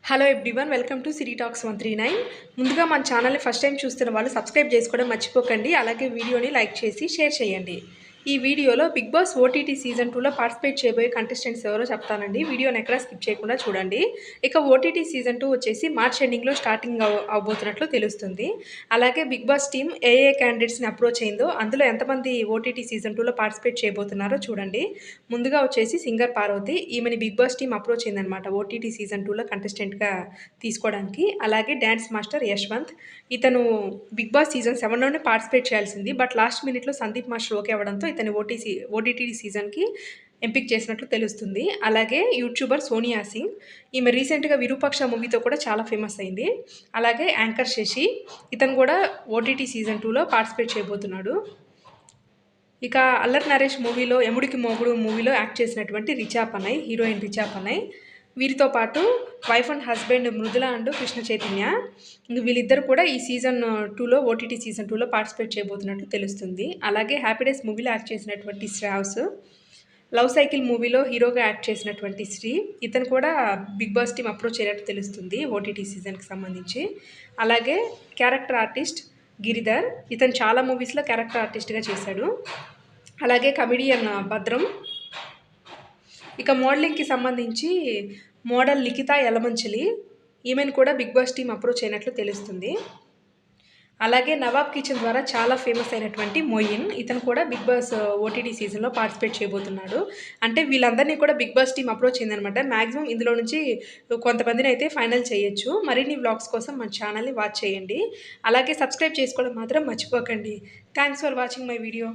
Hello everyone, welcome to Siri talks 139. ముందుగా మన ఛానల్ని ఫస్ట్ టైం చూస్తున్న వాళ్ళు సబ్స్క్రైబ్ చేసుకోవడం మర్చిపోకండి. అలాగే వీడియోని లైక్ చేసి షేర్ చేయండి. ఈ వీడియోలో బిగ్ బాస్ ఓటీటీ సీజన్ 2లో పార్టిసిపేట్ చేయబోయే కంటెస్టెంట్స్ ఎవరో చెప్తానండి. వీడియోని ఎక్కడా స్కిప్ చేయకుండా చూడండి. ఇక ఓటీటీ సీజన్ 2 వచ్చేసి మార్చ్ ఎండింగ్లో స్టార్టింగ్ అవబోతున్నట్లు తెలుస్తుంది. అలాగే బిగ్ బాస్ టీమ్ ఏ క్యాండిడేట్స్ని అప్రోచ్ అయిందో అందులో ఎంతమంది ఓటీటీ సీజన్ 2లో పార్టిసిపేట్ చేయబోతున్నారో చూడండి. ముందుగా వచ్చేసి సింగర్ పార్వతి, ఈమెని బిగ్ బాస్ టీమ్ అప్రోచ్ అయిందనమాట ఓటీటీ సీజన్ 2లో కంటెస్టెంట్గా తీసుకోవడానికి. అలాగే డ్యాన్స్ మాస్టర్ యశ్వంత్, ఇతను బిగ్ బాస్ సీజన్ 7లోనే పార్టిసిపేట్ చేయాల్సింది. బట్ లాస్ట్ మినిట్లో సందీప్ మాస్టర్ ఓకే అవ్వడంతో ఇతని ఓటీటీ సీజన్కి ఎంపిక చేసినట్లు తెలుస్తుంది. అలాగే యూట్యూబర్ సోనియా సింగ్, ఈమె రీసెంట్గా విరూపాక్ష మూవీతో కూడా చాలా ఫేమస్ అయింది. అలాగే యాంకర్ శశి, ఇతను కూడా ఓటీటీ సీజన్ 2లో పార్టిసిపేట్ చేయబోతున్నాడు. ఇక అల్లరి నరేష్ మూవీలో ఎముడికి మొగుడు మూవీలో యాక్ట్ చేసినటువంటి రిచా పనై, హీరోయిన్ రిచా పనై, వీరితో పాటు wife and husband Mrudula and Krishna Chaitanya, వీళ్ళిద్దరు కూడా ఈ సీజన్ 2లో ఓటీటీ సీజన్ 2లో పార్టిసిపేట్ చేయబోతున్నట్టు తెలుస్తుంది. అలాగే హ్యాపీ డేస్ మూవీలో యాక్ట్ చేసినటువంటి శ్రావ్స్, లవ్ సైకిల్ మూవీలో హీరోగా యాక్ట్ చేసినటువంటి శ్రీ, ఇతను కూడా బిగ్ బాస్ టీమ్ అప్రోచ్ అయినట్టు తెలుస్తుంది ఓటీటీ సీజన్కి సంబంధించి. అలాగే క్యారెక్టర్ ఆర్టిస్ట్ గిరిధర్, ఇతను చాలా మూవీస్లో క్యారెక్టర్ ఆర్టిస్ట్గా చేశాడు. అలాగే కమిడియన్ భద్రం. ఇక మోడలింగ్కి సంబంధించి మోడల్ లిఖిత యలమంచిలి, ఈమెను కూడా బిగ్ బాస్ టీమ్ అప్రోచ్ అయినట్లు తెలుస్తుంది. అలాగే నవాబ్ కిచెన్ ద్వారా చాలా ఫేమస్ అయినటువంటి మొయిన్, ఇతను కూడా బిగ్ బాస్ ఓటీటీ సీజన్లో పార్టిసిపేట్ చేయబోతున్నాడు. అంటే వీళ్ళందరినీ కూడా బిగ్ బాస్ టీమ్ అప్రోచ్ అయిందనమాట. మ్యాక్సిమం ఇందులో నుంచి కొంతమందిని అయితే ఫైనల్ చేయొచ్చు. మరిన్ని వ్లాగ్స్ కోసం మన ఛానల్ని వాచ్ చేయండి. అలాగే సబ్స్క్రైబ్ చేసుకోవడం మాత్రం మర్చిపోకండి. Thanks for watching my video.